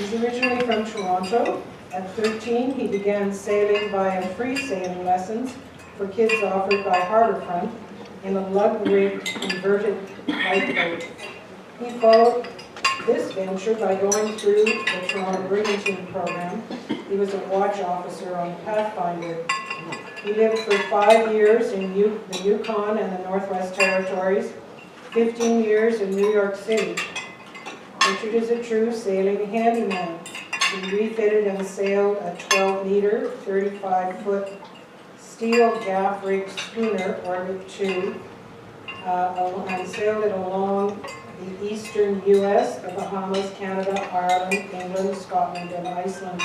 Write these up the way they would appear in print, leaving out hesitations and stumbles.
He's originally from Toronto. At 13, he began sailing via free sailing lessons for kids offered by Harbourfront in a lug-rigged converted lifeboat. He followed this venture by going through the Toronto Brigantine program. He was a watch officer on the Pathfinder. He lived for 5 years in the Yukon and the Northwest Territories, 15 years in New York City. Richard is a true sailing handyman. He refitted and sailed a 12-meter, 35-foot steel gaff-rigged schooner, Orbit 2, and sailed it along the eastern U.S., the Bahamas, Canada, Ireland, England, Scotland, and Iceland.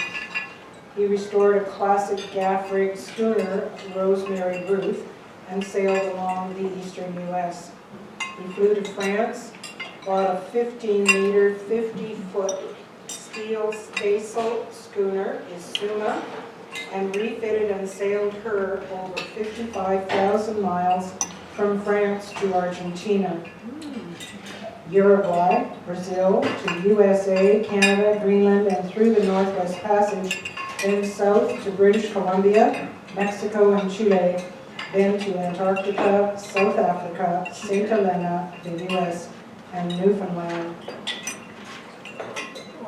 He restored a classic gaff-rigged schooner, Rosemary Ruth, and sailed along the eastern U.S. He flew to France, bought a 15-meter, 50-foot steel staysail schooner, Isuma, and refitted and sailed her over 55,000 miles from France to Argentina, Uruguay, Brazil, to USA, Canada, Greenland, and through the Northwest Passage, then south to British Columbia, Mexico, and Chile, then to Antarctica, South Africa, St. Helena, the US, and Newfoundland.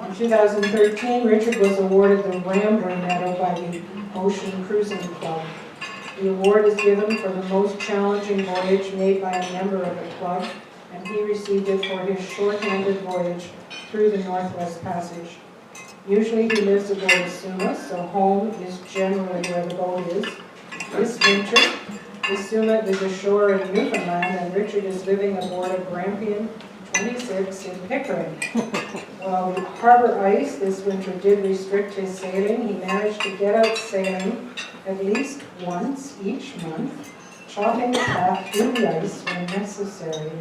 In 2013, Richard was awarded the Rambler Medal by the Ocean Cruising Club. The award is given for the most challenging voyage made by a member of the club, and he received it for his short-handed voyage through the Northwest Passage. Usually he lives aboard Isuma, so home is generally where the boat is. This winter, Isuma is ashore in Newfoundland, and Richard is living aboard a Grampian 26 in Pickering. While the harbor ice this winter did restrict his sailing, he managed to get out sailing at least once each month, chopping the path through the ice when necessary.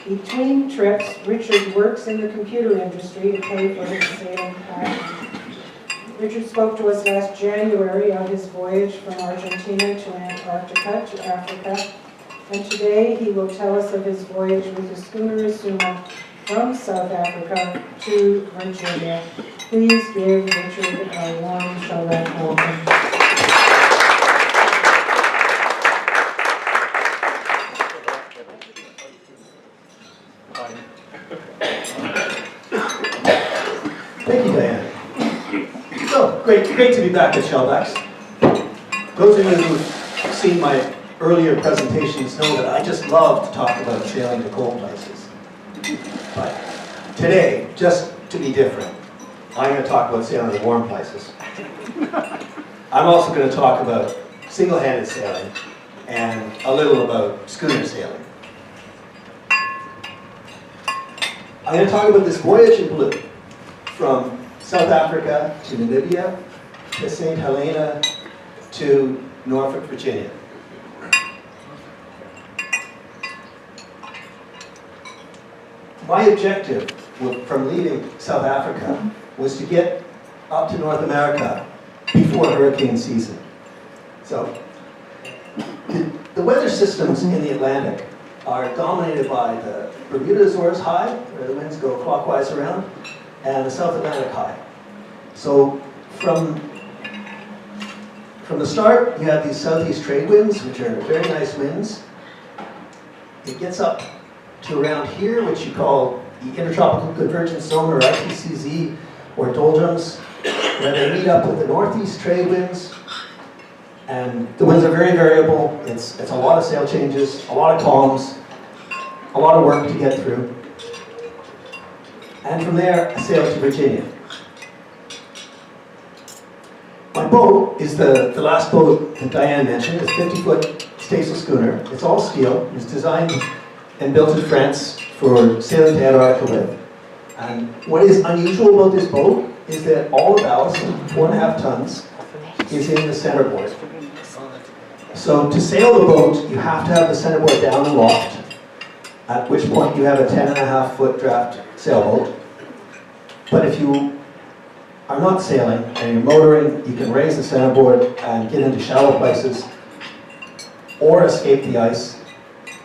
Between trips, Richard works in the computer industry to pay for his sailing passion. Richard spoke to us last January on his voyage from Argentina to Antarctica to Africa, and today he will tell us of his voyage with the schooner Isuma from South Africa to Virginia. Please give Richard a warm Shellback welcome. Thank you, Diane. So, great to be back at Shellbacks. Those of you who've seen my earlier presentations know that I just love to talk about sailing to cold places. But today, just to be different, I'm going to talk about sailing to warm places. I'm also going to talk about single-handed sailing and a little about schooner sailing. I'm going to talk about this voyage in blue from South Africa to Namibia to St. Helena to Norfolk, Virginia. My objective from leaving South Africa was to get up to North America before hurricane season. So the weather systems in the Atlantic are dominated by the Bermuda Azores high, where the winds go clockwise around, and the South Atlantic high. So from the start, you have these southeast trade winds, which are very nice winds. It gets up to around here, which you call the Intertropical Convergence Zone, or ITCZ, or doldrums, where they meet up with the northeast trade winds. And the winds are very variable. It's a lot of sail changes, a lot of calms, a lot of work to get through. And from there, I sailed to Virginia. My boat is the last boat that Diane mentioned. It's a 50-foot staysail schooner. It's all steel. It's designed and built in France for sailing to Antarctica with. And what is unusual about this boat is that all the ballast, 4.5 tons, is in the centerboard. So to sail the boat, you have to have the centerboard down and locked, at which point you have a 10.5-foot draft sailboat. But if you are not sailing and you're motoring, you can raise the centerboard and get into shallow places or escape the ice,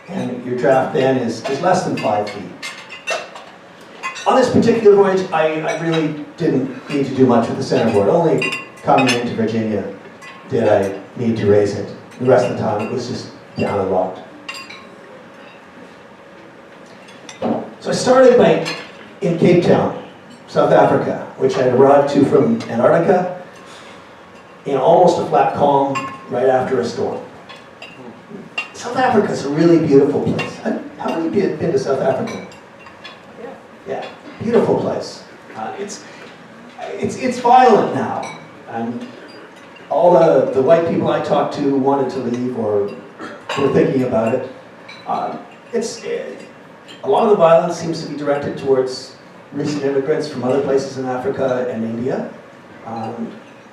and your draft then is less than 5 feet. On this particular voyage, I really didn't need to do much with the centerboard. Only coming into Virginia did I need to raise it. The rest of the time it was just down and locked. So I started in Cape Town, South Africa, which I arrived to from Antarctica in almost a flat calm right after a storm. South Africa is a really beautiful place. How many of you have been to South Africa? Yeah, beautiful place. It's violent now, and all the white people I talked to wanted to leave or were thinking about it. A lot of the violence seems to be directed towards recent immigrants from other places in Africa and India.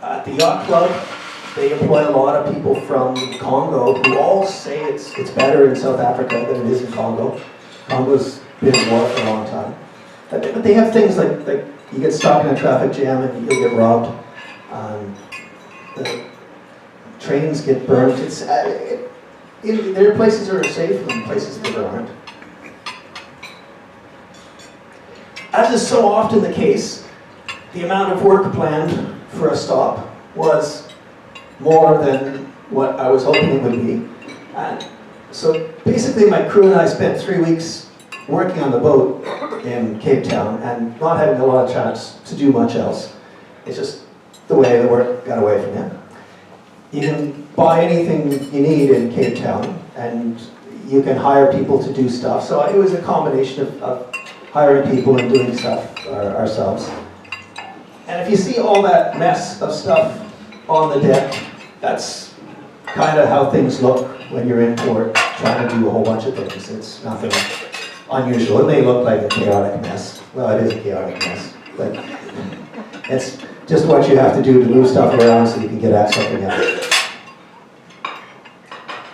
At the yacht club, they employ a lot of people from Congo who all say it's better in South Africa than it is in Congo. Congo's been in war for a long time. But they have things like you get stuck in a traffic jam and you'll get robbed. The trains get burnt. There are places that are safe and places that aren't. As is so often the case, the amount of work planned for a stop was more than what I was hoping it would be. And so basically my crew and I spent 3 weeks working on the boat in Cape Town and not having a lot of chance to do much else. It's just the way the work got away from you. You can buy anything you need in Cape Town and you can hire people to do stuff. So it was a combination of hiring people and doing stuff ourselves. And if you see all that mess of stuff on the deck, that's kind of how things look when you're in port trying to do a whole bunch of things. It's nothing unusual. It may look like a chaotic mess. Well, it is a chaotic mess. But it's just what you have to do to move stuff around so you can get at something else.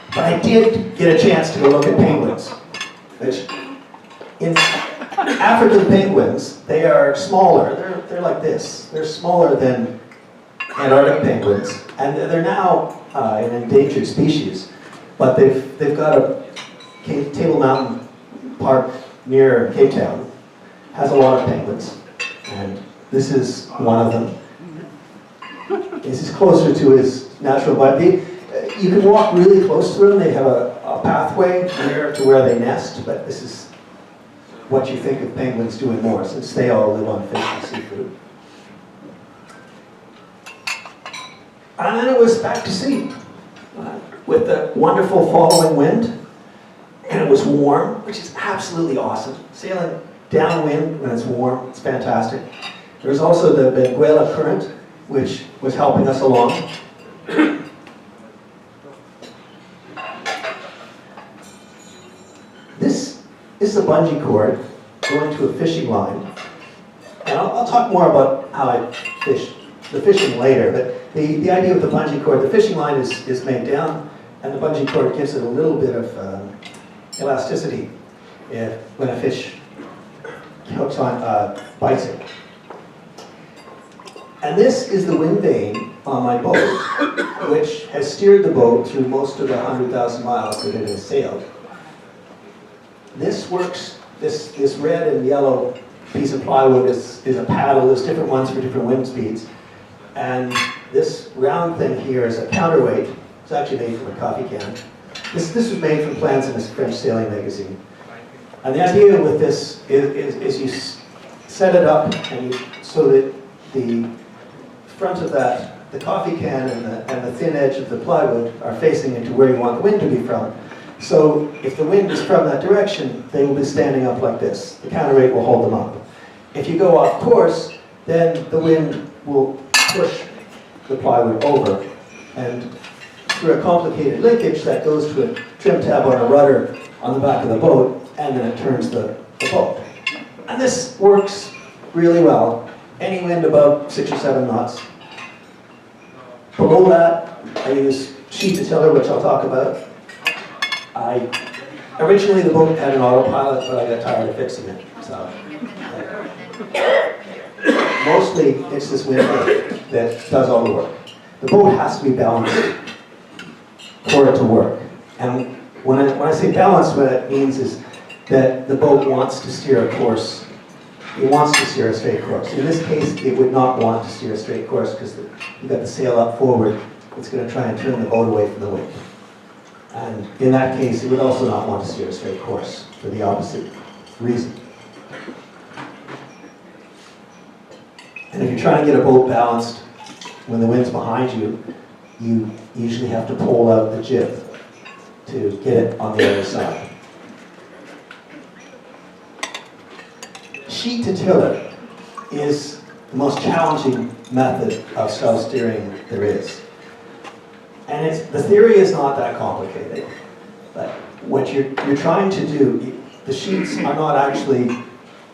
But I did get a chance to go look at penguins, which in African penguins, they are smaller. They're like this. They're smaller than Antarctic penguins, and they're now an endangered species. But they've got a Table Mountain Park near Cape Town has a lot of penguins, and this is one of them. This is closer to his natural body. You can walk really close to them. They have a pathway near to where they nest, but this is what you think of penguins doing more, since they all live on fish and seafood. And then it was back to sea, with the wonderful following wind, and it was warm, which is absolutely awesome. Sailing downwind when it's warm, it's fantastic. There was also the Benguela current, which was helping us along. This is the bungee cord going to a fishing line. And I'll talk more about how I fish the fishing later, but the idea with the bungee cord, the fishing line is made down, and the bungee cord gives it a little bit of elasticity when a fish hooks on, bites it. And this is the wind vane on my boat, which has steered the boat through most of the 100,000 miles that it has sailed. This works, this red and yellow piece of plywood is a paddle. There's different ones for different wind speeds. And this round thing here is a counterweight. It's actually made from a coffee can. This was made from plans in a French sailing magazine. And the idea with this is you set it up and so that the front of that, the coffee can and the thin edge of the plywood are facing into where you want the wind to be from. So if the wind is from that direction, they will be standing up like this. The counterweight will hold them up. If you go off course, then the wind will push the plywood over. And through a complicated linkage that goes to a trim tab on a rudder on the back of the boat, and then it turns the boat. And this works really well. Any wind above 6 or 7 knots. Below that, I use sheet to tiller, which I'll talk about. Originally the boat had an autopilot, but I got tired of fixing it. So mostly it's this wind that does all the work. The boat has to be balanced for it to work. And when I say balanced, what that means is that the boat wants to steer a course it wants to steer a straight course. In this case, it would not want to steer a straight course because you've got the sail up forward. It's going to try and turn the boat away from the wind. And in that case, it would also not want to steer a straight course for the opposite reason. And if you're trying to get a boat balanced when the wind's behind you, you usually have to pole out the jib to get it on the other side. Sheet to tiller is the most challenging method of self-steering there is. And the theory is not that complicated. But what you're trying to do, the sheets are not actually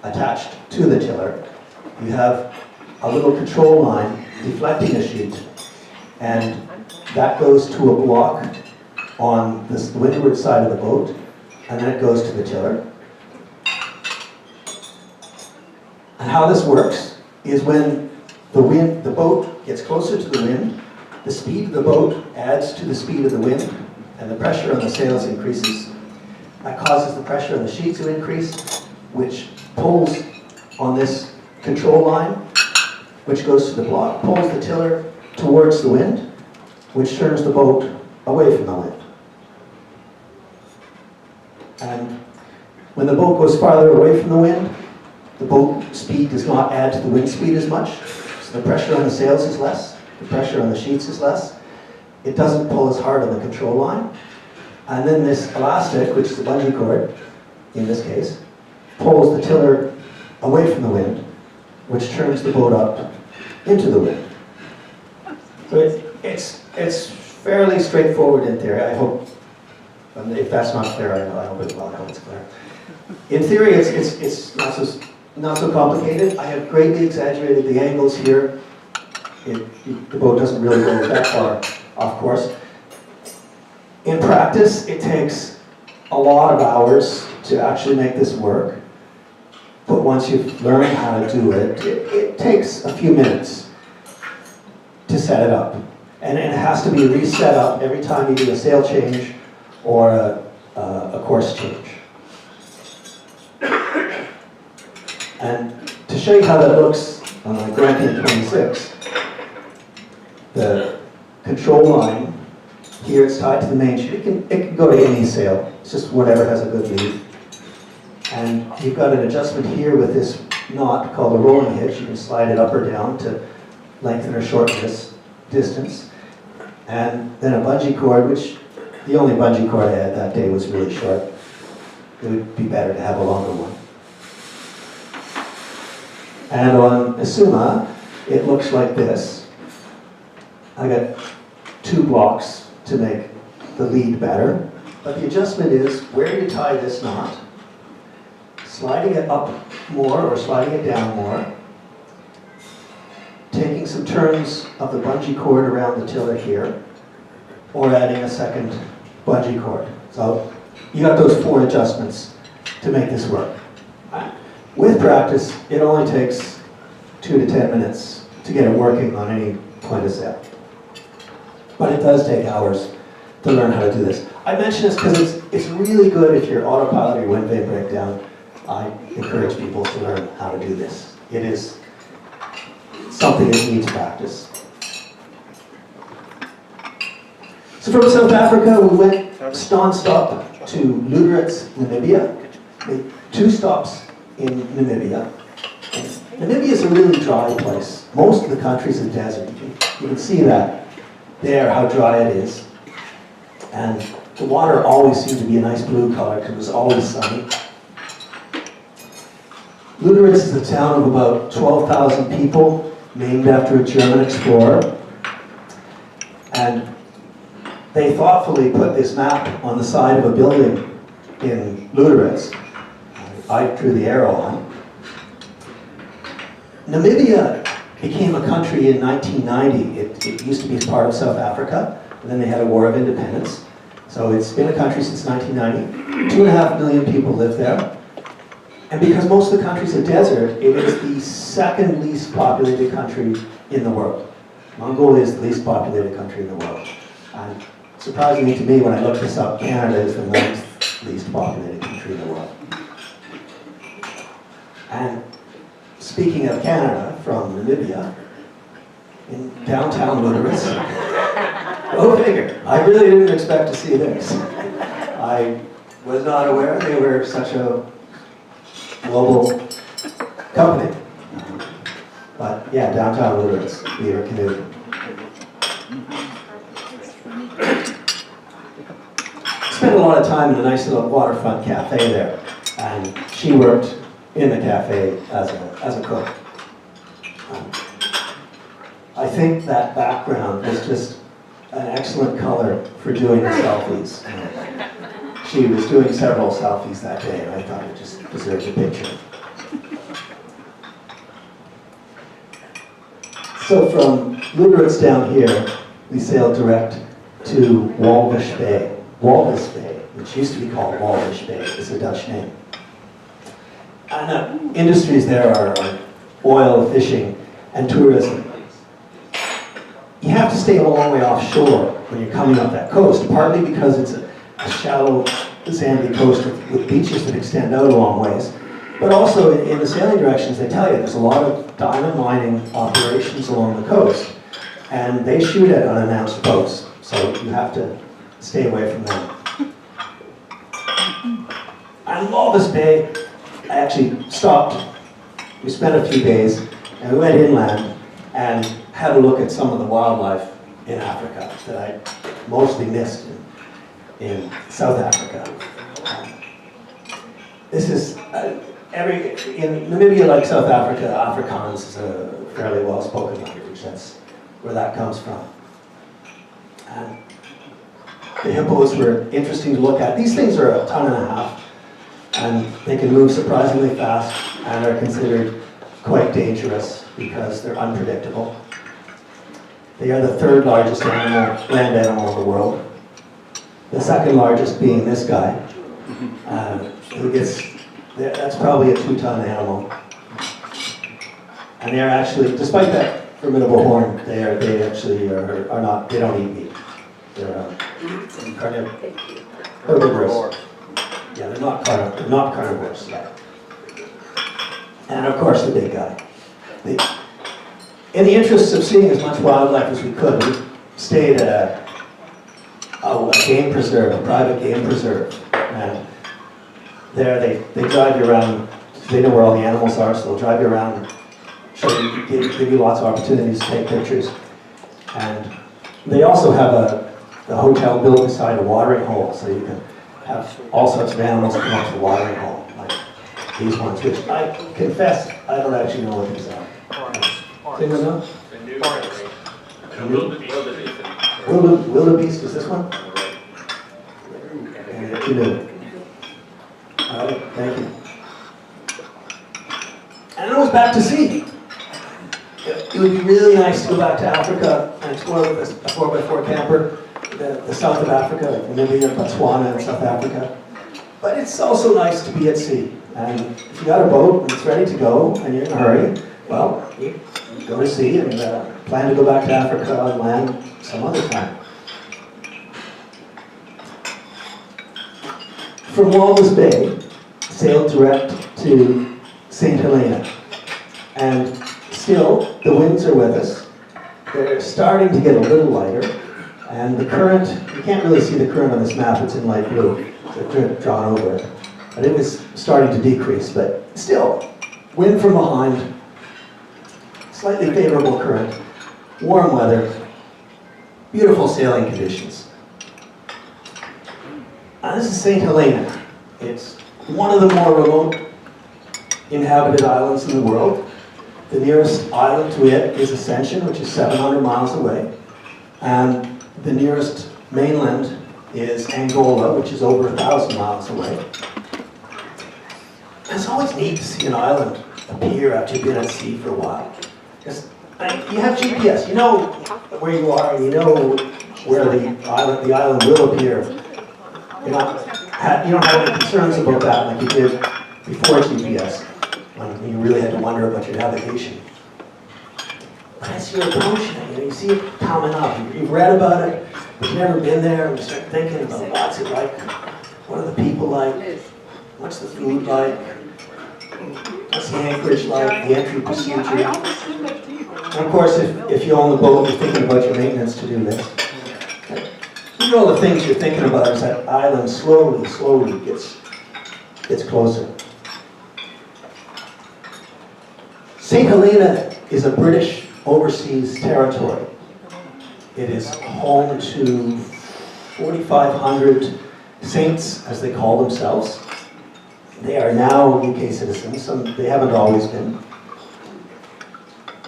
attached to the tiller. You have a little control line deflecting a sheet, and that goes to a block on the windward side of the boat, and then it goes to the tiller. And how this works is when the boat gets closer to the wind, the speed of the boat adds to the speed of the wind, and the pressure on the sails increases. That causes the pressure on the sheet to increase, which pulls on this control line, which goes to the block, pulls the tiller towards the wind, which turns the boat away from the wind. And when the boat goes farther away from the wind, the boat speed does not add to the wind speed as much, so the pressure on the sails is less, the pressure on the sheets is less. It doesn't pull as hard on the control line. And then this elastic, which is the bungee cord, in this case, pulls the tiller away from the wind, which turns the boat up into the wind. So it's fairly straightforward in theory. I hope, if that's not clear, I hope it's clear. In theory, it's not so complicated. I have greatly exaggerated the angles here. The boat doesn't really go that far off course. In practice, it takes a lot of hours to actually make this work. But once you've learned how to do it, it takes a few minutes to set it up. And it has to be reset up every time you do a sail change or a course change. And to show you how that looks on my Grampian 26, the control line here, it's tied to the main sheet. It can go to any sail. It's just whatever has a good lead. And you've got an adjustment here with this knot called a rolling hitch. You can slide it up or down to lengthen or shorten this distance. And then a bungee cord, which the only bungee cord I had that day was really short. It would be better to have a longer one. And on Isuma, it looks like this. I got 2 blocks to make the lead better. But the adjustment is where you tie this knot, sliding it up more or sliding it down more, taking some turns of the bungee cord around the tiller here, or adding a second bungee cord. So you got those 4 adjustments to make this work. With practice, it only takes 2 to 10 minutes to get it working on any point of sail. But it does take hours to learn how to do this. I mention this because it's really good if your autopilot or your wind vane break down. I encourage people to learn how to do this. It is something that needs practice. So from South Africa, we went non-stop to Lüderitz, Namibia. Made 2 stops in Namibia. And Namibia is a really dry place. Most of the country's a desert. You can see that there, how dry it is. And the water always seemed to be a nice blue color because it was always sunny. Lüderitz is a town of about 12,000 people, named after a German explorer. And they thoughtfully put this map on the side of a building in Lüderitz. I drew the arrow on. Namibia became a country in 1990. It used to be part of South Africa, and then they had a war of independence. So it's been a country since 1990. 2.5 million people live there. And because most of the country's a desert, it is the 2nd least populated country in the world. Mongolia is the least populated country in the world. And surprisingly to me, when I looked this up, Canada is the 9th least populated country in the world. And speaking of Canada, from Namibia, in downtown Lutherus. Go figure. I really didn't expect to see this. I was not aware they were such a global company. But yeah, downtown Lutherus, we were canoeing. Spent a lot of time in a nice little waterfront cafe there, and she worked in the cafe as a cook. I think that background was just an excellent color for doing the selfies. She was doing several selfies that day, and I thought it just deserved a picture. So from Lüderitz down here, we sailed direct to Walvis Bay. Walvis Bay, which used to be called Walvis Bay, is a Dutch name. And industries there are oil, fishing, and tourism. You have to stay a long way offshore when you're coming up that coast, partly because it's a shallow, sandy coast with beaches that extend out a long ways. But also in the sailing directions, they tell you there's a lot of diamond mining operations along the coast. And they shoot at unannounced boats, so you have to stay away from them. And Walvis Bay, I actually stopped. We spent a few days, and we went inland and had a look at some of the wildlife in Africa that I mostly missed in South Africa. This is, in Namibia, like South Africa, Afrikaans is a fairly well-spoken language. That's where that comes from. And the hippos were interesting to look at. These things are 1.5 tons, and they can move surprisingly fast and are considered quite dangerous because they're unpredictable. They are the 3rd largest land animal in the world. The 2nd largest being this guy. That's probably a 2-ton animal. And they're actually, despite that formidable horn, they actually are not, they don't eat meat. They're herbivorous. Yeah, they're not carnivores. Yeah. And of course the big guy. In the interests of seeing as much wildlife as we could, we stayed at a game preserve, a private game preserve. And there they drive you around, they know where all the animals are, so they'll drive you around and show you, give you lots of opportunities to take pictures. And they also have the hotel built beside a watering hole, so you can have all sorts of animals come up to the watering hole, like these ones, which I confess, I don't actually know what these are. Anyone know? Wildebeest, is this one? And a canoe. All right, thank you. And it was back to sea. It would be really nice to go back to Africa and explore with a 4x4 camper, the south of Africa, like Namibia, Botswana, and South Africa. But it's also nice to be at sea. And if you got a boat and it's ready to go and you're in a hurry, well, you go to sea and plan to go back to Africa and land some other time. From Walvis Bay, sailed direct to St. Helena. And still, the winds are with us. They're starting to get a little lighter. And the current, you can't really see the current on this map, it's in light blue. It's drawn over it. But it was starting to decrease, but still, wind from behind, slightly favorable current, warm weather, beautiful sailing conditions. Now this is St. Helena. It's one of the more remote inhabited islands in the world. The nearest island to it is Ascension, which is 700 miles away. And the nearest mainland is Angola, which is over 1,000 miles away. It's always neat to see an island appear after you've been at sea for a while. Because you have GPS, you know where you are, and you know where the island will appear. You don't have any concerns about that like you did before GPS, when you really had to wonder about your navigation. But as you're approaching it, you see it coming up. You've read about it, but you've never been there, and you start thinking about what's it like, what are the people like, what's the food like. what's the anchorage like, the entry procedure. And of course, if you own the boat, you're thinking about your maintenance to-do list. These are all the things you're thinking about as that island slowly gets closer. St. Helena is a British overseas territory. It is home to 4,500 saints, as they call themselves. They are now UK citizens. They haven't always been.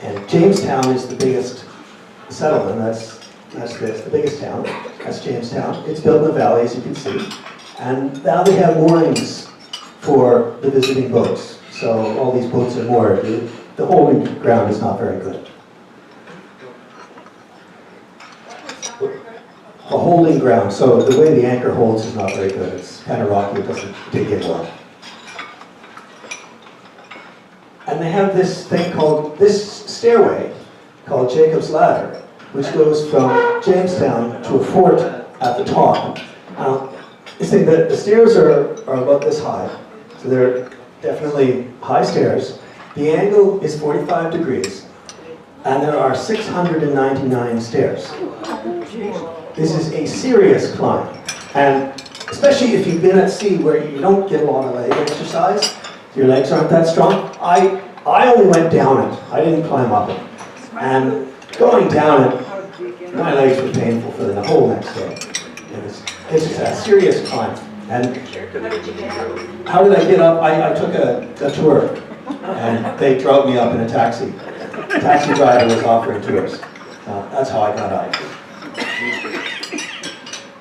And Jamestown is the biggest settlement. That's the biggest town. That's Jamestown. It's built in the valley, as you can see. And now they have moorings for the visiting boats. So all these boats are moored. The holding ground is not very good. The holding ground, so the way the anchor holds is not very good. It's kind of rocky, it doesn't dig in well. And they have this stairway called Jacob's Ladder, which goes from Jamestown to a fort at the top. Now, you see that the stairs are about this high, so they're definitely high stairs. The angle is 45 degrees, and there are 699 stairs. This is a serious climb, and especially if you've been at sea where you don't get a lot of leg exercise, your legs aren't that strong. I only went down it. I didn't climb up it. And going down it, my legs were painful for the whole next day. It's just a serious climb. And how did I get up? I took a tour, and they drove me up in a taxi. The taxi driver was offering tours. That's how I got up.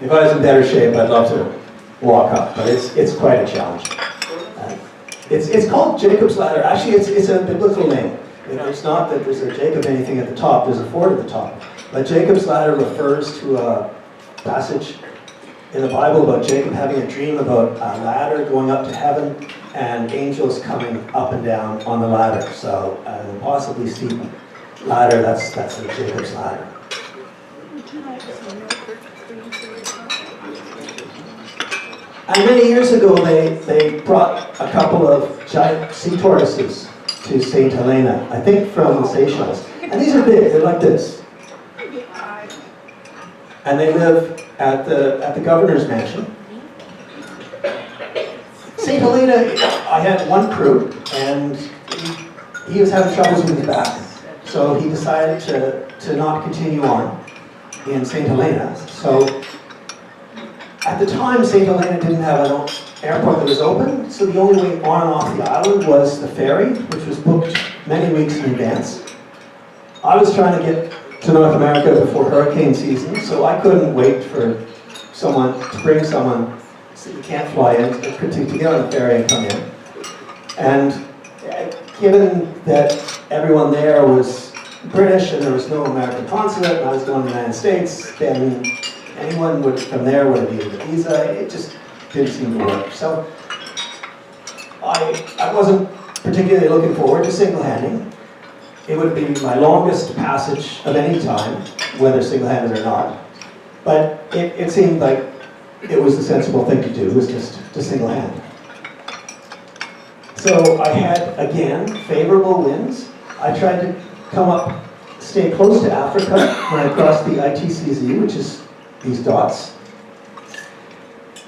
If I was in better shape, I'd love to walk up, but it's quite a challenge. It's called Jacob's Ladder. Actually, it's a biblical name. It's not that there's a Jacob anything at the top. There's a fort at the top. But Jacob's Ladder refers to a passage in the Bible about Jacob having a dream about a ladder going up to heaven and angels coming up and down on the ladder. So an impossibly steep ladder, that's the Jacob's Ladder. And many years ago, they brought a couple of giant sea tortoises to St. Helena, I think from the Seychelles. And these are big, they're like this. And they live at the governor's mansion. St. Helena, I had one crew, and he was having troubles with his back. So he decided to not continue on in St. Helena. So at the time, St. Helena didn't have an airport that was open, so the only way on and off the island was the ferry, which was booked many weeks in advance. I was trying to get to North America before hurricane season, so I couldn't wait for someone to bring someone so you can't fly in to get on the ferry and come in. And given that everyone there was British and there was no American consulate, and I was going to the United States, then anyone from there would have needed a visa. It just didn't seem to work. So I wasn't particularly looking forward to single-handing. It would be my longest passage of any time, whether single-handed or not. But it seemed like it was the sensible thing to do, was just to single-hand. So I had, again, favorable winds. I tried to stay close to Africa when I crossed the ITCZ, which is these dots.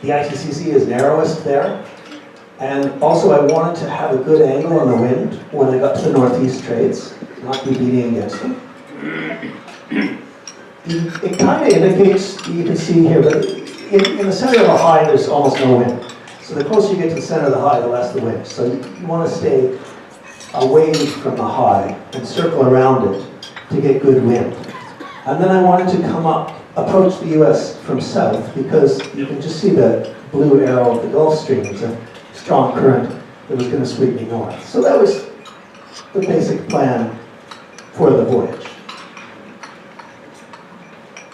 The ITCZ is narrowest there. And also I wanted to have a good angle on the wind when I got to the Northeast Trades, not be beating against them. It kind of indicates, you can see here, but in the center of a high there's almost no wind. So the closer you get to the center of the high, the less the wind. So you want to stay away from the high and circle around it to get good wind. And then I wanted to approach the US from south, because you can just see the blue arrow of the Gulf Stream. It's a strong current that was going to sweep me north. So that was the basic plan for the voyage.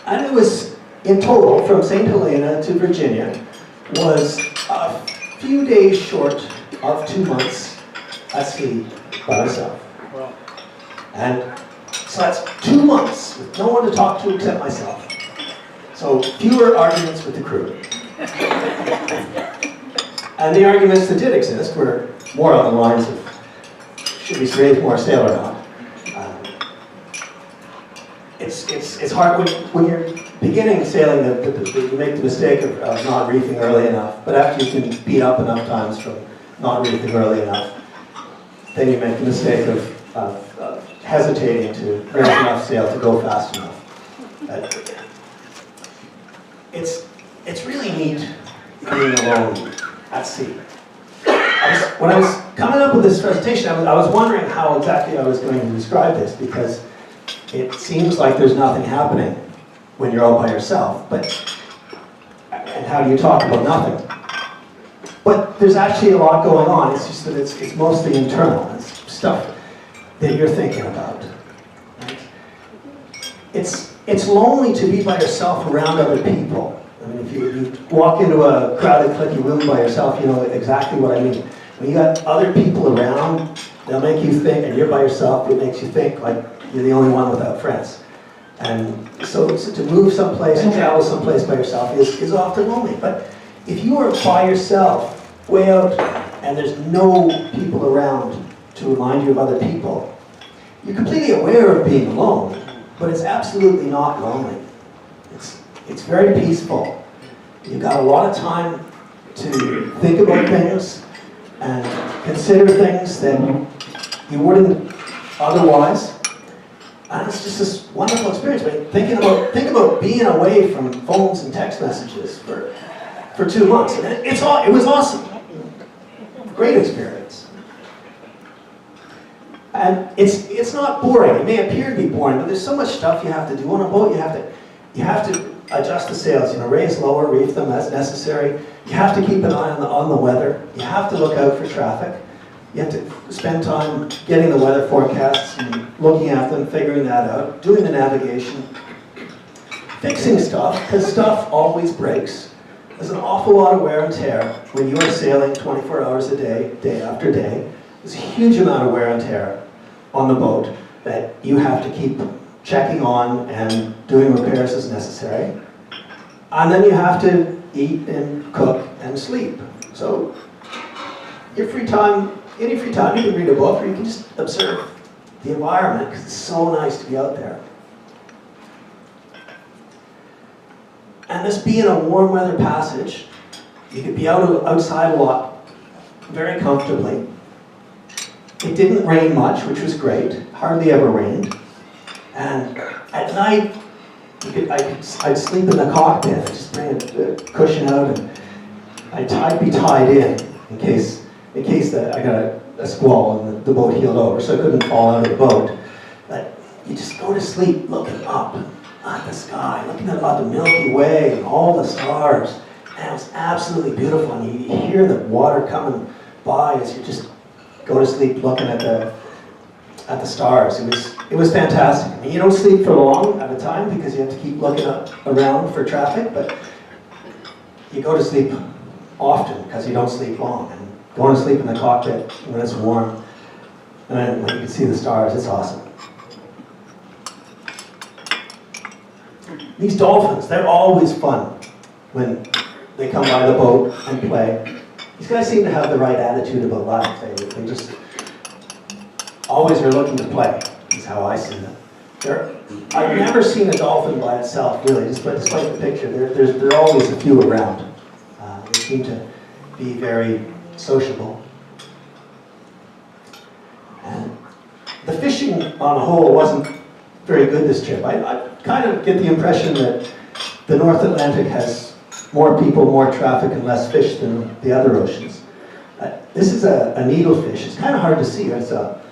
And it was, in total, from St. Helena to Virginia, was a few days short of 2 months at sea by myself. And so that's 2 months with no one to talk to except myself. So fewer arguments with the crew. And the arguments that did exist were more on the lines of should we raise more sail or not? It's hard when you're beginning sailing, you make the mistake of not reefing early enough, but after you can beat up enough times from not reefing early enough, then you make the mistake of hesitating to raise enough sail to go fast enough. It's really neat being alone at sea. When I was coming up with this presentation, I was wondering how exactly I was going to describe this, because it seems like there's nothing happening when you're all by yourself, and how do you talk about nothing? But there's actually a lot going on. It's just that it's mostly internal. It's stuff that you're thinking about. Right? It's lonely to be by yourself around other people. I mean, if you walk into a crowded, clicky room by yourself, you know exactly what I mean. When you got other people around, they'll make you think, and you're by yourself, it makes you think like you're the only one without friends. And so to move someplace and travel someplace by yourself is often lonely. But if you are by yourself, way out, and there's no people around to remind you of other people, you're completely aware of being alone, but it's absolutely not lonely. It's very peaceful. You've got a lot of time to think about things and consider things that you wouldn't otherwise. And it's just this wonderful experience. But think about being away from phones and text messages for 2 months. And it was awesome. Great experience. And it's not boring. It may appear to be boring, but there's so much stuff you have to do on a boat. You have to adjust the sails, raise lower, reef them as necessary. You have to keep an eye on the weather. You have to look out for traffic. You have to spend time getting the weather forecasts and looking at them, figuring that out, doing the navigation, fixing stuff, because stuff always breaks. There's an awful lot of wear and tear when you are sailing 24 hours a day, day after day. There's a huge amount of wear and tear on the boat that you have to keep checking on and doing repairs as necessary. And then you have to eat and cook and sleep. So any free time you can read a book, or you can just observe the environment, because it's so nice to be out there. And this being a warm weather passage, you could be outside a lot, very comfortably. It didn't rain much, which was great. Hardly ever rained. And at night, I'd sleep in the cockpit. I'd just bring a cushion out, and I'd be tied in case that I got a squall and the boat heeled over, so I couldn't fall out of the boat. But you just go to sleep looking up at the sky, looking at the Milky Way and all the stars. And it was absolutely beautiful. And you hear the water coming by as you just go to sleep looking at the stars. It was fantastic. I mean, you don't sleep for long at a time because you have to keep looking around for traffic, but you go to sleep often because you don't sleep long. And going to sleep in the cockpit when it's warm, and when you can see the stars, it's awesome. These dolphins, they're always fun when they come by the boat and play. These guys seem to have the right attitude about life. They just always are looking to play, is how I see them. I've never seen a dolphin by itself, really, despite the picture. There are always a few around. They seem to be very sociable. And the fishing on the whole wasn't very good this trip. I kind of get the impression that the North Atlantic has more people, more traffic, and less fish than the other oceans. This is a needlefish. It's kind of hard to see. It's a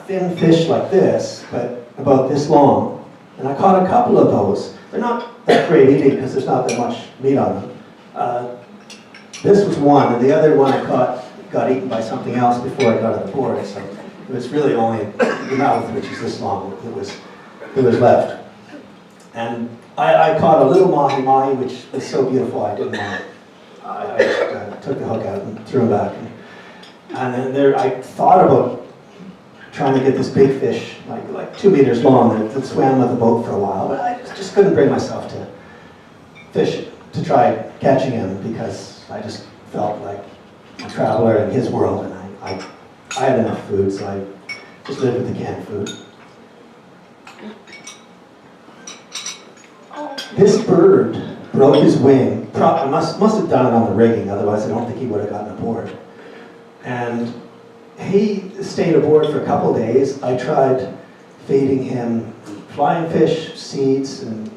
thin fish like this, but about this long. And I caught a couple of those. They're not that great eating because there's not that much meat on them. This was one, and the other one I caught got eaten by something else before I got on the board. So it was really only the mouth, which is this long, that was left. And I caught a little mahi-mahi, which was so beautiful I didn't want it. I just took the hook out and threw it back. And then I thought about trying to get this big fish, like 2 meters long, that swam with the boat for a while, but I just couldn't bring myself to fish it, to try catching him, because I just felt like a traveler in his world, and I had enough food, so just live with the canned food. This bird broke his wing. Must have done it on the rigging, otherwise I don't think he would have gotten aboard. And he stayed aboard for a couple days. I tried feeding him flying fish, seeds, and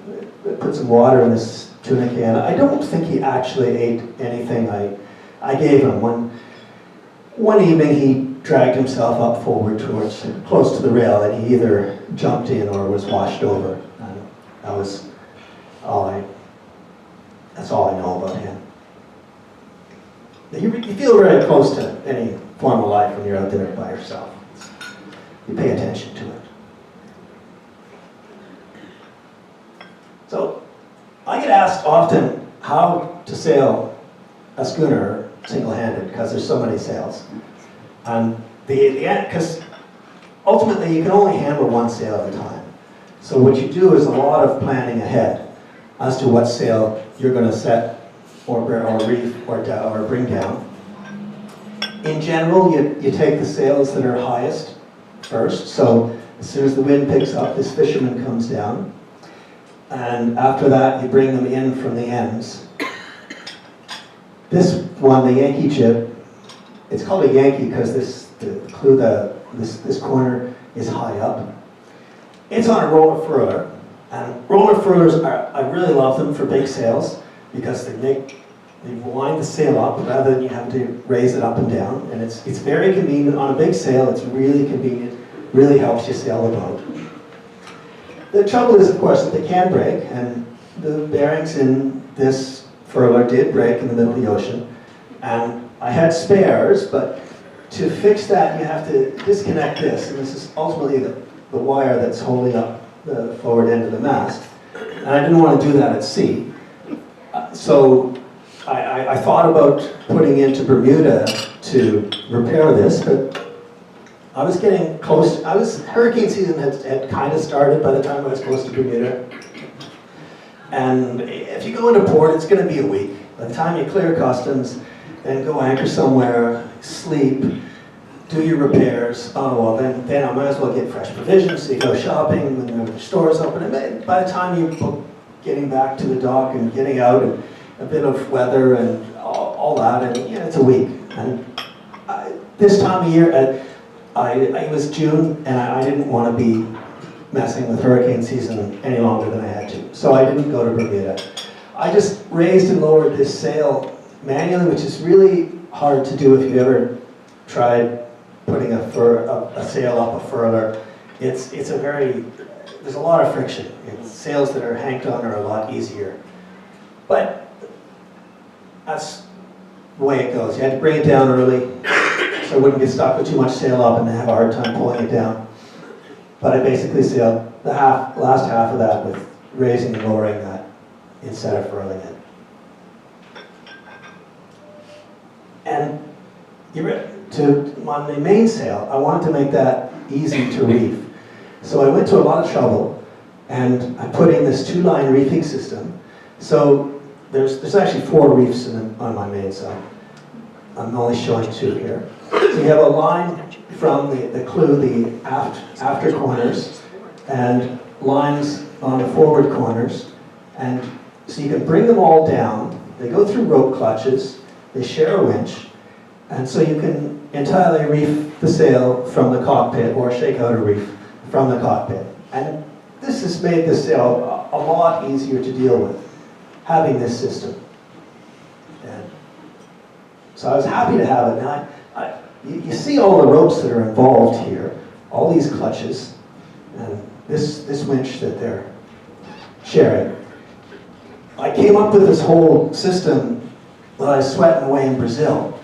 put some water in this tuna can. I don't think he actually ate anything I gave him. One evening he dragged himself up forward towards close to the rail, and he either jumped in or was washed over. And that's all I know about him. You feel very close to any form of life when you're out there by yourself. You pay attention to it. So I get asked often how to sail a schooner single-handed, because there's so many sails. And because ultimately you can only handle one sail at a time. So what you do is a lot of planning ahead as to what sail you're going to set or reef or bring down. In general, you take the sails that are highest first. So as soon as the wind picks up, this fisherman comes down. And after that, you bring them in from the ends. This one, the Yankee jib, it's called a Yankee because this corner is high up. It's on a roller furler. And roller furlers, I really love them for big sails because they wind the sail up rather than you have to raise it up and down. And it's very convenient on a big sail. It's really convenient, really helps you sail the boat. The trouble is, of course, that they can break, and the bearings in this furler did break in the middle of the ocean. And I had spares, but to fix that, you have to disconnect this. And this is ultimately the wire that's holding up the forward end of the mast. And I didn't want to do that at sea. So I thought about putting into Bermuda to repair this, but I was getting close. Hurricane season had kind of started by the time I was close to Bermuda. And if you go into port, it's going to be a week. By the time you clear customs, then go anchor somewhere, sleep, do your repairs. Oh, well, then I might as well get fresh provisions. So you go shopping when the store's open. And by the time you getting back to the dock and getting out, and a bit of weather and all that, and yeah, it's a week. And this time of year, it was June, and I didn't want to be messing with hurricane season any longer than I had to. So I didn't go to Bermuda. I just raised and lowered this sail manually, which is really hard to do if you've ever tried putting a sail up a furler. There's a lot of friction. Sails that are hanked on are a lot easier. But that's the way it goes. You had to bring it down early so I wouldn't get stuck with too much sail up and have a hard time pulling it down. But I basically sailed the last half of that with raising and lowering that instead of furling it. And on the mainsail, I wanted to make that easy to reef. So I went to a lot of trouble, and I put in this 2-line reefing system. So there's actually 4 reefs on my mainsail. I'm only showing 2 here. So you have a line from the clew, the after corners, and lines on the forward corners. And so you can bring them all down. They go through rope clutches. They share a winch. And so you can entirely reef the sail from the cockpit or shake out a reef from the cockpit. And this has made the sail a lot easier to deal with, having this system. And so I was happy to have it. Now, you see all the ropes that are involved here, all these clutches, and this winch that they're sharing. I came up with this whole system that I was sweating away in Brazil.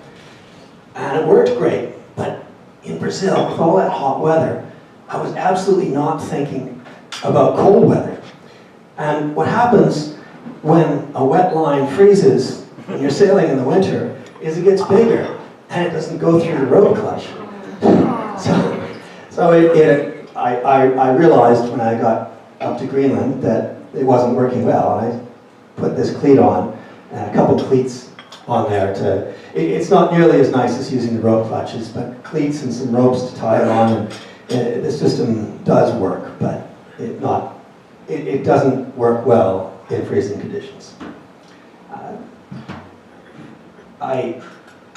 And it worked great, but in Brazil, with all that hot weather, I was absolutely not thinking about cold weather. And what happens when a wet line freezes when you're sailing in the winter is it gets bigger, and it doesn't go through the rope clutch. So I realized when I got up to Greenland that it wasn't working well, and I put this cleat on, and a couple cleats on there it's not nearly as nice as using the rope clutches, but cleats and some ropes to tie it on, the system does work, but it doesn't work well in freezing conditions. I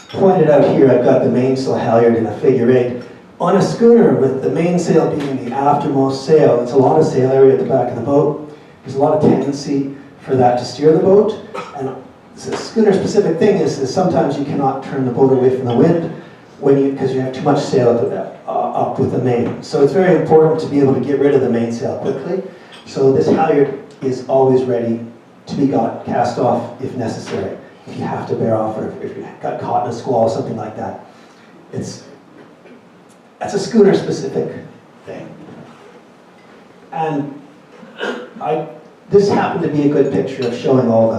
pointed out here, I've got the mainsail halyard in a figure 8. On a schooner, with the mainsail being the aftermost sail, it's a lot of sail area at the back of the boat. There's a lot of tendency for that to steer the boat. And the schooner-specific thing is sometimes you cannot turn the boat away from the wind because you have too much sail up with the main. So it's very important to be able to get rid of the mainsail quickly. So this halyard is always ready to be cast off if necessary. If you have to bear off, or if you got caught in a squall, something like that. That's a schooner-specific thing. And this happened to be a good picture of showing all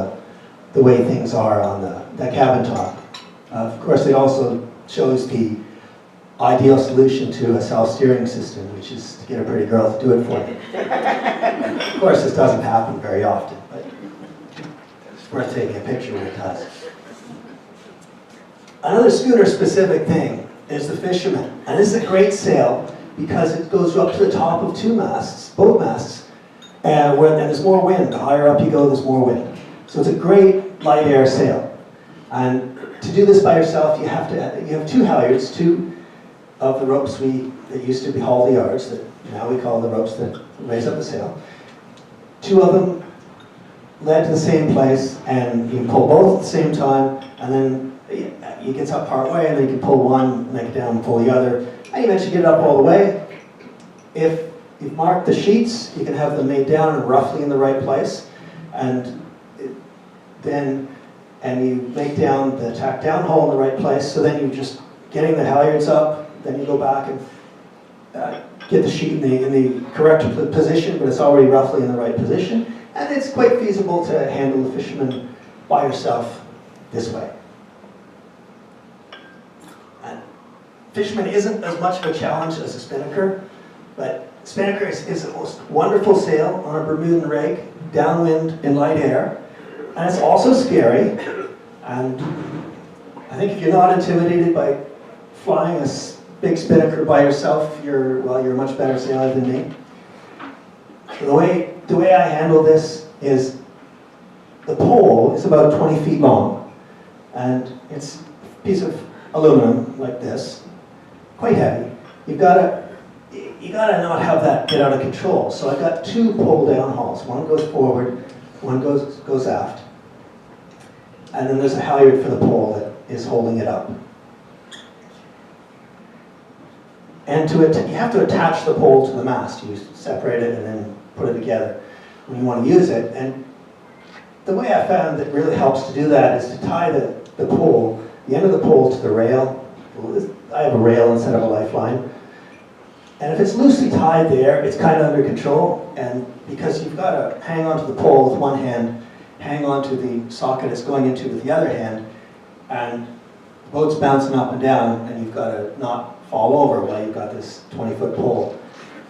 the way things are on the cabin top. Of course, it also shows the ideal solution to a self-steering system, which is to get a pretty girl to do it for you. Of course, this doesn't happen very often, but it's worth taking a picture when it does. Another schooner-specific thing is the fisherman. And this is a great sail because it goes up to the top of 2 masts, boat masts, and there's more wind. The higher up you go, there's more wind. So it's a great light air sail. And to do this by yourself, you have 2 halyards, 2 of the ropes that used to be haul the yards, that now we call the ropes that raise up the sail. 2 of them led to the same place, and you can pull both at the same time, and then it gets up part way, and then you can pull one, make it down, and pull the other, and you eventually get it up all the way. If you've marked the sheets, you can have them made down and roughly in the right place, and you make down the tack down hole in the right place, so then you're just getting the halyards up, then you go back and get the sheet in the correct position, but it's already roughly in the right position, and it's quite feasible to handle the fisherman by yourself this way. And fisherman isn't as much of a challenge as a spinnaker, but spinnaker is the most wonderful sail on a Bermudan rig, downwind in light air, and it's also scary. And I think if you're not intimidated by flying a big spinnaker by yourself, you're a much better sailor than me. So the way I handle this is the pole is about 20 feet long, and it's a piece of aluminum like this, quite heavy. You gotta not have that get out of control. So I've got 2 pull down hauls. One goes forward, one goes aft. And then there's a halyard for the pole that is holding it up. And you have to attach the pole to the mast. You separate it and then put it together when you want to use it. And the way I found that really helps to do that is to tie the pole, the end of the pole, to the rail. I have a rail instead of a lifeline. And if it's loosely tied there, it's kind of under control. And because you've got to hang onto the pole with one hand, hang onto the socket it's going into with the other hand, and the boat's bouncing up and down, and you've got to not fall over while you've got this 20-foot pole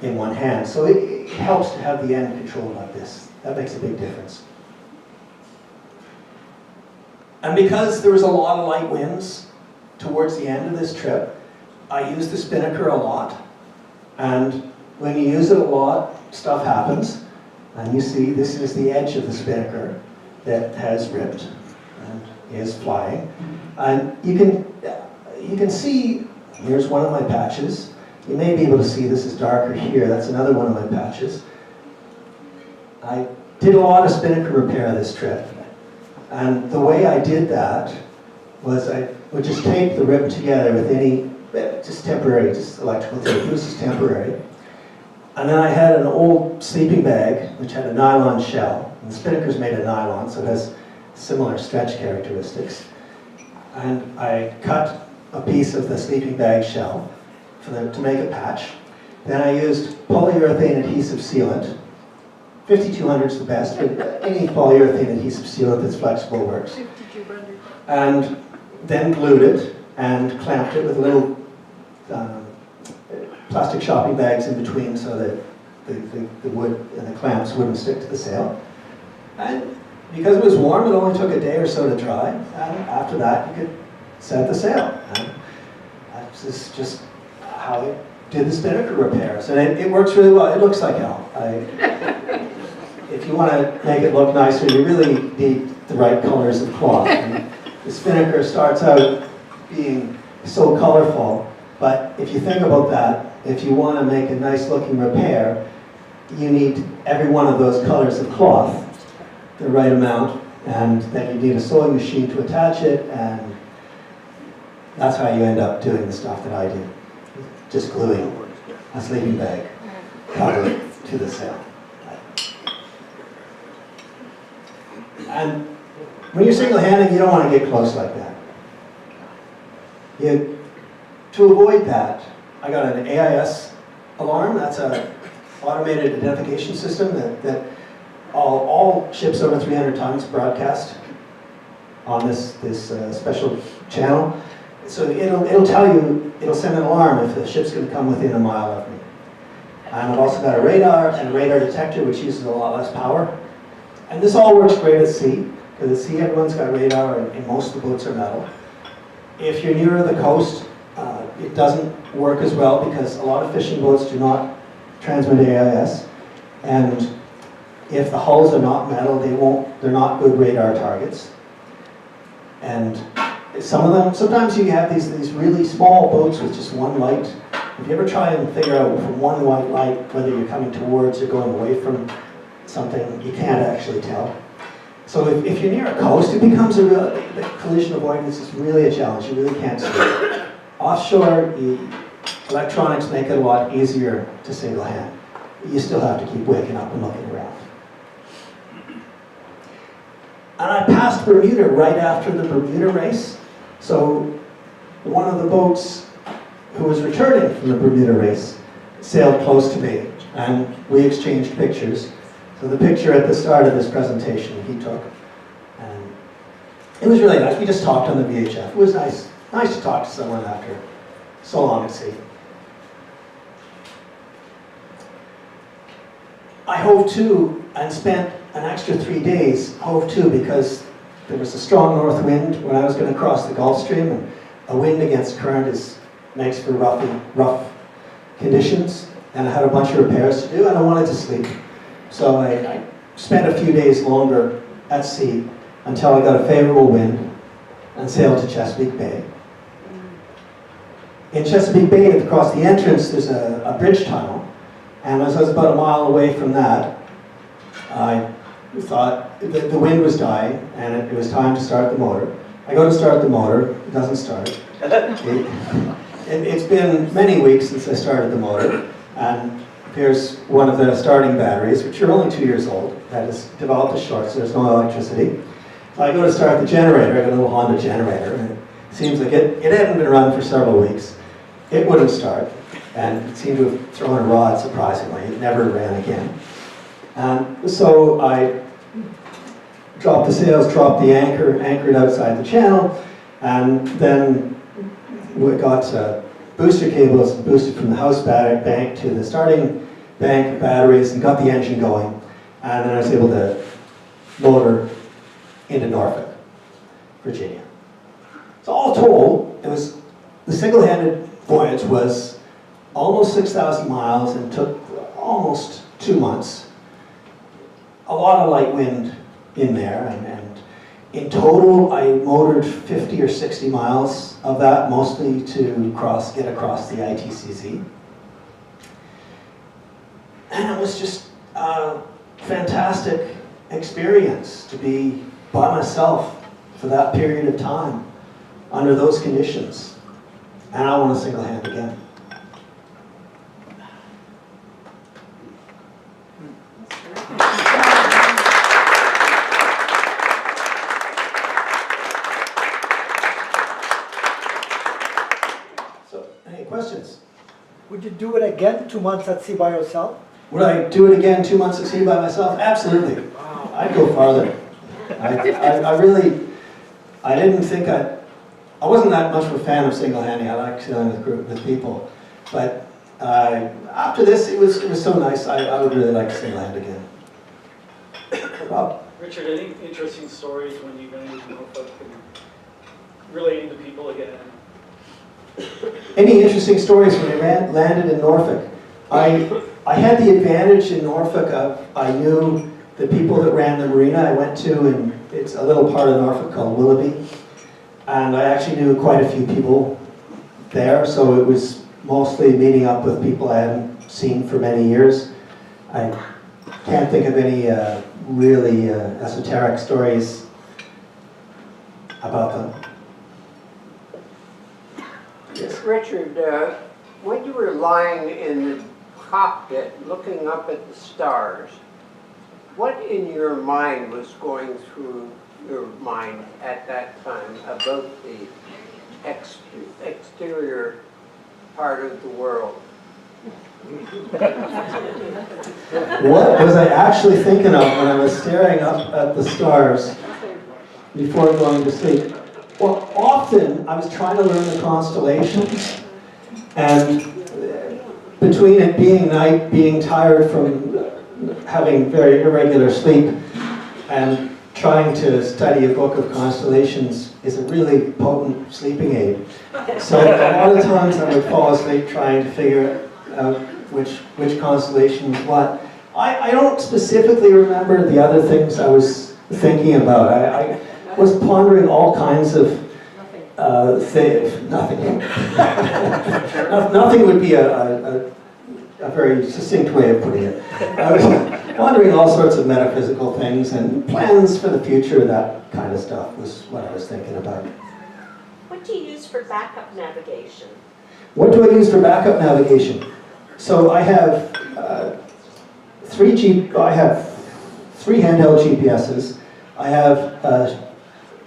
in one hand. So it helps to have the end controlled like this. That makes a big difference. And because there was a lot of light winds towards the end of this trip, I used the spinnaker a lot. And when you use it a lot, stuff happens. And you see, this is the edge of the spinnaker that has ripped and is flying. And you can see, here's one of my patches. You may be able to see, this is darker here, that's another one of my patches. I did a lot of spinnaker repair this trip. And the way I did that was I would just tape the rib together with just temporary, just electrical tape. This is temporary. And then I had an old sleeping bag, which had a nylon shell. And the spinnaker's made of nylon, so it has similar stretch characteristics. And I cut a piece of the sleeping bag shell to make a patch. Then I used polyurethane adhesive sealant. 5200 is the best, but any polyurethane adhesive sealant that's flexible works. 5200. And then glued it and clamped it with little plastic shopping bags in between so that the wood and the clamps wouldn't stick to the sail. And because it was warm, it only took a day or so to dry. And after that, you could set the sail. And this is just how it did the spinnaker repairs, and it works really well. It looks like hell. If you want to make it look nicer, you really need the right colors of cloth. And the spinnaker starts out being so colorful, but if you think about that, if you want to make a nice looking repair, you need every one of those colors of cloth, the right amount, and then you need a sewing machine to attach it, and that's how you end up doing the stuff that I do. Just gluing a sleeping bag cover to the sail. And when you're single-handed, you don't want to get close like that. To avoid that, I got an AIS alarm. That's an automated identification system that all ships over 300 tons broadcast on this special channel. So it'll tell you, it'll send an alarm if the ship's going to come within a mile of me. And I've also got a radar and a radar detector, which uses a lot less power. And this all works great at sea, because at sea everyone's got radar and most of the boats are metal. If you're nearer the coast, it doesn't work as well because a lot of fishing boats do not transmit AIS. And if the hulls are not metal, they're not good radar targets. And some of them, sometimes you have these really small boats with just one light. If you ever try and figure out from one white light whether you're coming towards or going away from something, you can't actually tell. So if you're near a coast, it becomes the collision avoidance is really a challenge. You really can't see it. Offshore, electronics make it a lot easier to single hand. You still have to keep waking up and looking around. And I passed Bermuda right after the Bermuda race. So one of the boats who was returning from the Bermuda race sailed close to me, and we exchanged pictures. So the picture at the start of this presentation he took, and it was really nice. We just talked on the VHF. It was nice to talk to someone after so long at sea. I hove to and spent an extra 3 days hove to because there was a strong north wind when I was going to cross the Gulf Stream, and a wind against current makes for rough conditions, and I had a bunch of repairs to do, and I wanted to sleep. So I spent a few days longer at sea until I got a favorable wind and sailed to Chesapeake Bay. In Chesapeake Bay, across the entrance, there's a bridge tunnel, and as I was about a mile away from that, I thought the wind was dying and it was time to start the motor. I go to start the motor, it doesn't start. It's been many weeks since I started the motor, and here's one of the starting batteries, which are only 2 years old, that has developed a short, so there's no electricity. So I go to start the generator, I got a little Honda generator, and it seems like it hadn't been run for several weeks. It wouldn't start, and it seemed to have thrown a rod, surprisingly. It never ran again. And so I dropped the sails, dropped the anchor, anchored outside the channel, and then we got booster cables boosted from the house bank to the starting bank of batteries and got the engine going. And then I was able to motor into Norfolk, Virginia. So all told, the single-handed voyage was almost 6,000 miles and took almost 2 months. A lot of light wind in there, and in total I motored 50 or 60 miles of that, mostly to get across the ITCZ. And it was just a fantastic experience to be by myself for that period of time under those conditions. And I want to single hand again. So, any questions? Would you do it again 2 months at sea by yourself? Would I do it again 2 months at sea by myself? Absolutely. I'd go farther. I didn't think I wasn't that much of a fan of single-handing. I like sailing with people. But after this, it was so nice. I would really like to single-hand again. Rob? Richard, any interesting stories when you went into Norfolk and relating to people again? Any interesting stories when I landed in Norfolk? I had the advantage in Norfolk of I knew the people that ran the marina I went to, and it's a little part of Norfolk called Willoughby. And I actually knew quite a few people there, so it was mostly meeting up with people I hadn't seen for many years. I can't think of any really esoteric stories about them. Yes. Richard, when you were lying in the cockpit looking up at the stars, what in your mind was going through your mind at that time about the exterior part of the world? What was I actually thinking of when I was staring up at the stars before going to sleep? Well, often I was trying to learn the constellations, and between it being night, being tired from having very irregular sleep, and trying to study a book of constellations is a really potent sleeping aid. So a lot of times I would fall asleep trying to figure out which constellation was what. I don't specifically remember the other things I was thinking about. I was pondering all kinds of things. Nothing. Nothing would be a very succinct way of putting it. I was pondering all sorts of metaphysical things and plans for the future, that kind of stuff was what I was thinking about. What do you use for backup navigation? What do I use for backup navigation? So I have three handheld GPSs. I have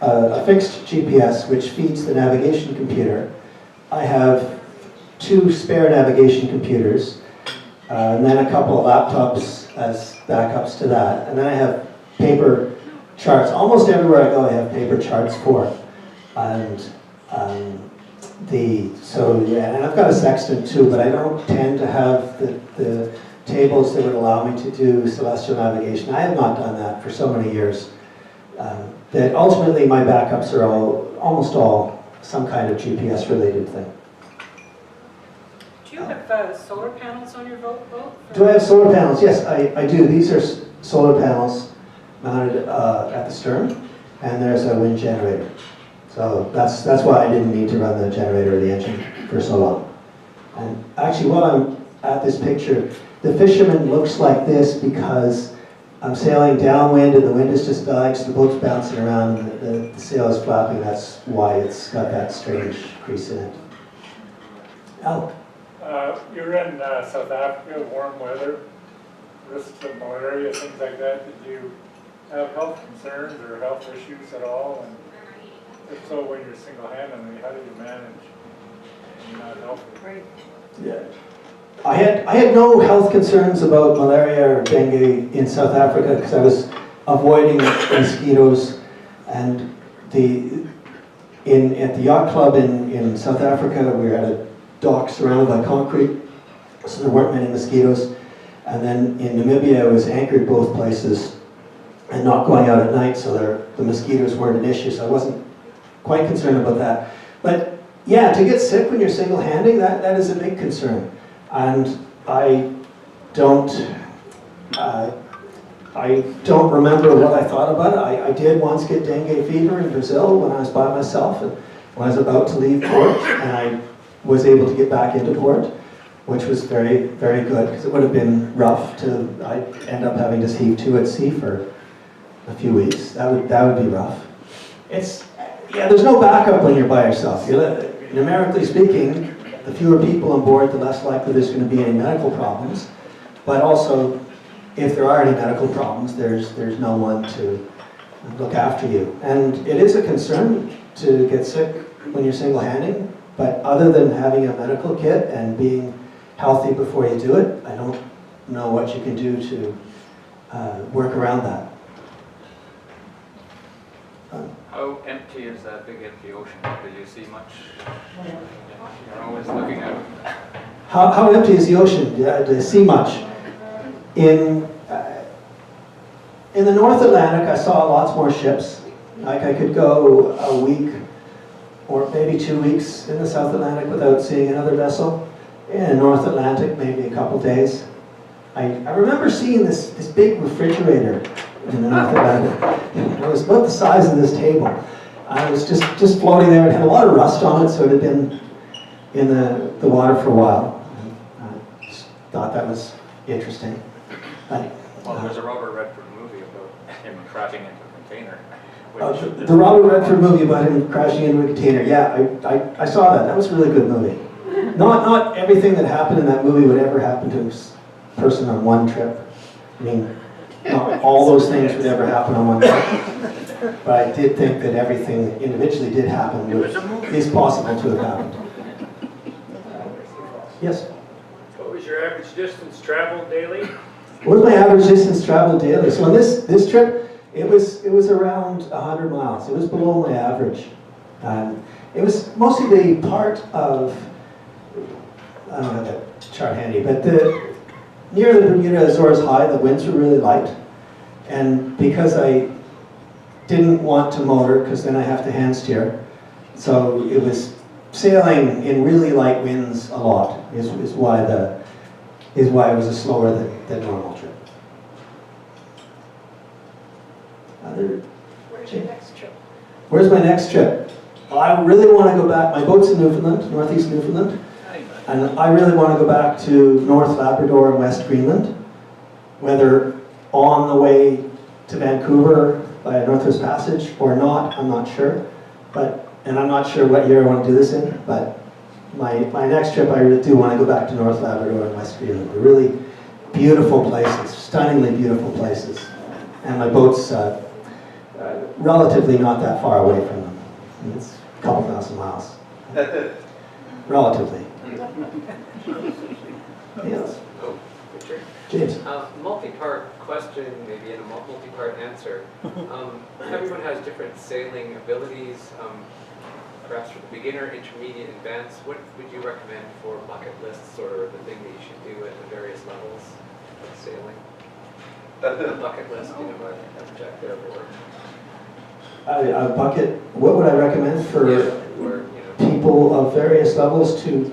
a fixed GPS which feeds the navigation computer. I have 2 spare navigation computers, and then a couple of laptops as backups to that. And then I have paper charts. Almost everywhere I go I have paper charts for. And and I've got a sextant too, but I don't tend to have the tables that would allow me to do celestial navigation. I have not done that for so many years. That ultimately my backups are almost all some kind of GPS related thing. Do you have solar panels on your boat? Do I have solar panels? Yes, I do. These are solar panels mounted at the stern, and there's a wind generator. So that's why I didn't need to run the generator or the engine for so long. And actually, while I'm at this picture, the fisherman looks like this because I'm sailing downwind and the wind is just dying, so the boat's bouncing around and the sail is flapping. That's why it's got that strange crease in it. Al? You're in South Africa, warm weather, risks of malaria, things like that. Did you have health concerns or health issues at all? And if so, when you're single-handedly, how do you manage when you're not healthy? Right. Yeah. I had no health concerns about malaria or dengue in South Africa because I was avoiding mosquitoes, and at the yacht club in South Africa we were at a dock surrounded by concrete, so there weren't many mosquitoes. And then in Namibia I was anchored both places and not going out at night, so the mosquitoes weren't an issue, so I wasn't quite concerned about that. But yeah, to get sick when you're single-handing, that is a big concern. And I don't remember what I thought about it. I did once get dengue fever in Brazil when I was by myself, and when I was about to leave port, and I was able to get back into port, which was very, very good, because it would have been rough I'd end up having to heave to at sea for a few weeks. That would be rough. There's no backup when you're by yourself. Numerically speaking, the fewer people on board, the less likely there's going to be any medical problems. But also, if there are any medical problems, there's no one to look after you. And it is a concern to get sick when you're single-handing, but other than having a medical kit and being healthy before you do it, I don't know what you can do to work around that. How empty is that big empty ocean? Do you see much? You're always looking out. How empty is the ocean? Do you see much? In the North Atlantic, I saw lots more ships. Like I could go a week or maybe 2 weeks in the South Atlantic without seeing another vessel. In North Atlantic, maybe a couple days. I remember seeing this big refrigerator in the North Atlantic. It was about the size of this table. I was just floating there. It had a lot of rust on it, so it had been in the water for a while. I just thought that was interesting. Well, there's a Robert Redford movie about him crashing into a container. The Robert Redford movie about him crashing into a container. Yeah, I saw that. That was a really good movie. Not everything that happened in that movie would ever happen to a person on one trip. I mean, not all those things would ever happen on one trip. But I did think that everything that individually did happen is possible to have happened. Yes? What was your average distance traveled daily? What was my average distance traveled daily? So on this trip, it was around 100 miles. It was below my average. It was mostly the part of, I don't have that chart handy, but near the Bermuda Azores High, the winds were really light. And because I didn't want to motor, because then I have to hand steer, so it was sailing in really light winds a lot, is why it was a slower than normal trip. Where's your next trip? Where's my next trip? Well, I really want to go back. My boat's in Newfoundland, northeast Newfoundland. And I really want to go back to North Labrador and West Greenland. Whether on the way to Vancouver by a Northwest Passage or not, I'm not sure. And I'm not sure what year I want to do this in, but my next trip I really do want to go back to North Labrador and West Greenland. They're really beautiful places, stunningly beautiful places. And my boat's relatively not that far away from them. I mean, it's a couple thousand miles. Relatively. Yes. Oh, Richard. James. Multi-part question, maybe in a multi-part answer. Everyone has different sailing abilities. Perhaps for the beginner, intermediate, advanced. What would you recommend for bucket lists, or the thing that you should do at the various levels of sailing? A bucket list, you know, an objective or A bucket. What would I recommend for or, you know, people of various levels to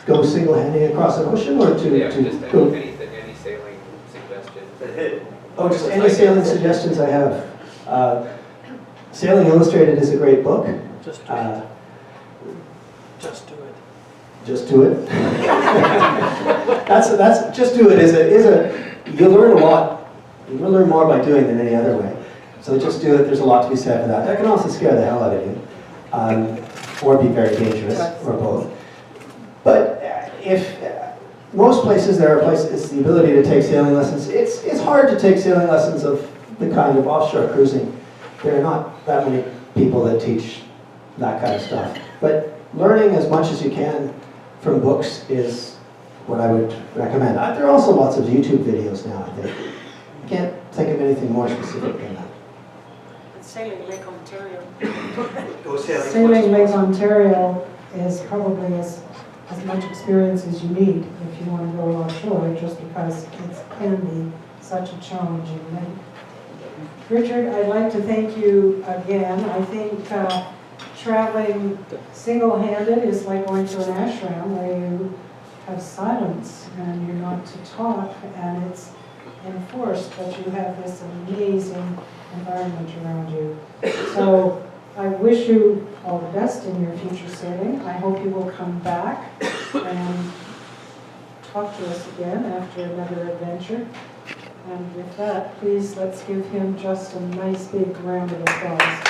go single-handed across an ocean, or to just go? anything, any sailing suggestions? Oh, just any sailing suggestions I have. Sailing Illustrated is a great book. Just do it. Just do it. Just do it. that's just do it. Is a you'll learn a lot. You'll learn more by doing than any other way. So just do it. There's a lot to be said for that. That can also scare the hell out of you, or be very dangerous, or both. But if most places there are places the ability to take sailing lessons. It's hard to take sailing lessons of the kind of offshore cruising. There are not that many people that teach that kind of stuff. But learning as much as you can from books is what I would recommend. There are also lots of YouTube videos now, I think. I can't think of anything more specific than that. Sailing Lake Ontario. Go sailing. Sailing Lake Ontario is probably as much experience as you need if you want to go offshore, just because it can be such a challenging lake. Richard, I'd like to thank you again. I think traveling single-handed is like going to an ashram where you have silence and you're not to talk, and it's enforced, but you have this amazing environment around you. So I wish you all the best in your future sailing. I hope you will come back and talk to us again after another adventure. And with that, please let's give him just a nice big round of applause.